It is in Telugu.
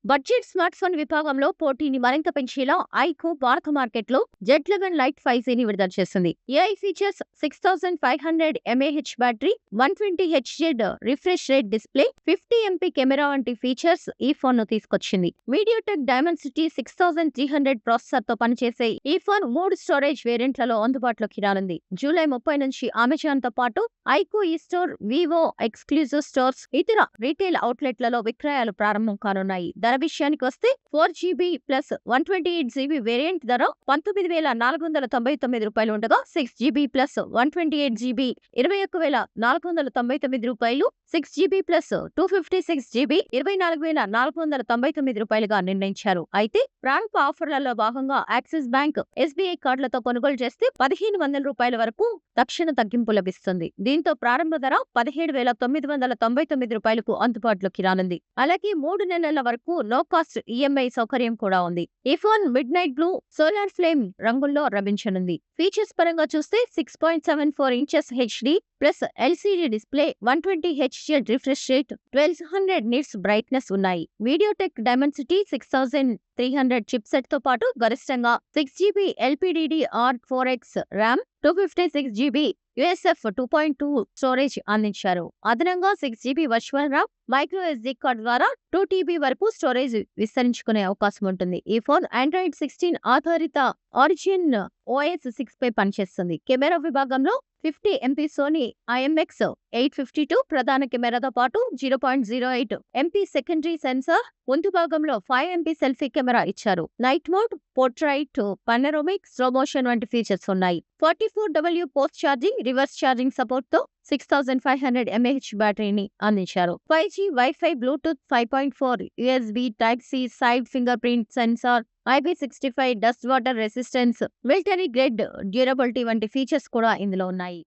బడ్జెట్ స్మార్ట్ ఫోన్ విభాగంలో పోటీని మరింత పెంచేలా ఐక్యూ భారత మార్కెట్లో Z11 లైట్ 5Gని విడుదల చేసింది. AI features 6500 mAh battery, 120 Hz refresh rate display, 50 MP camera వంటి ఫీచర్స్ ఈ ఫోన్ ను తీసుకొచ్చింది. మీడియాటెక్ డైమెన్సిటీ 6300 ప్రాసెసర్ తో పనిచేసే ఈ ఫోన్ 3 స్టోరేజ్ వేరియంట్లలో అందుబాటులోకి రానుంది. జూలై 30 నుంచి అమెజాన్ తో పాటు ఐక్యూ ఈ స్టోర్, వివో ఎక్స్క్లూజివ్ స్టోర్స్, ఇతర రీటైల్ అవుట్లెట్లలో విక్రయాలు ప్రారంభం కానున్నాయి. ధర విషయానికి వస్తే 4GB ప్లస్ 128GB వేరియంట్ ధర 19,499 రూపాయలు ఉండగా, 6GB ప్లస్ 128GB 21,499 రూపాయలు, 6GB ప్లస్ 256GB 24,499 రూపాయలుగా నిర్ణయించారు. అయితే ప్రారంభ ఆఫర్లలో భాగంగా యాక్సిస్ బ్యాంక్, SBI కార్డులతో కొనుగోలు చేస్తే 1,500 రూపాయల వరకు తక్షణ తగ్గింపు లభిస్తుంది. దీంతో ప్రారంభ ధర 17,999 రూపాయలకు అందుబాటులోకి రానుంది. అలాగే 3 నెలల వరకు నో కాస్ట్ EMI సౌకర్యం కూడా ఉంది. ఈ phone mid night blue, solar flame రంగుల్లో లభించనుంది. ఫీచర్స్ పరంగా చూస్తే 6.74 inches HD plus LCD display, 120 Hz refresh rate, 1200 nits brightness ఉన్నాయి. మీడియాటెక్ డైమెన్సిటీ 6300 చిప్సెట్ తో పాటు గరిష్టంగా 6GB LPDDR4X RAM, 256GB USF 2.2 storage అందించారు. అదనంగా 6GB virtual RAM, micro SD card ద్వారా 2TB వరకు స్టోరేజ్ విస్తరించుకునే అవకాశం ఉంటుంది. ఈ ఫోన్ Android 16 ఆధారిత Origin OS 6 పై పనిచేస్తుంది. కెమెరా విభాగంలో 50 MP సోనీ IMX852 ప్రధాన కెమెరాతో పాటు 0.08 MP సెకండరీ సెన్సార్, ముందు భాగంలో 5 MP సెల్ఫీ కెమెరా ఇచ్చారు. Night mode, portrait, panoramic, slow motion వంటి ఫీచర్స్ ఉన్నాయి. 44W post charging, reverse charging support తో 6500 mAh బ్యాటరీని అందించారు. 5G wifi, Bluetooth 5.4, USB Type-C, side fingerprint sensor, IP65 dust water resistance, military grade durability వంటి ఫీచర్స్ కూడా ఇందులో ఉన్నాయి.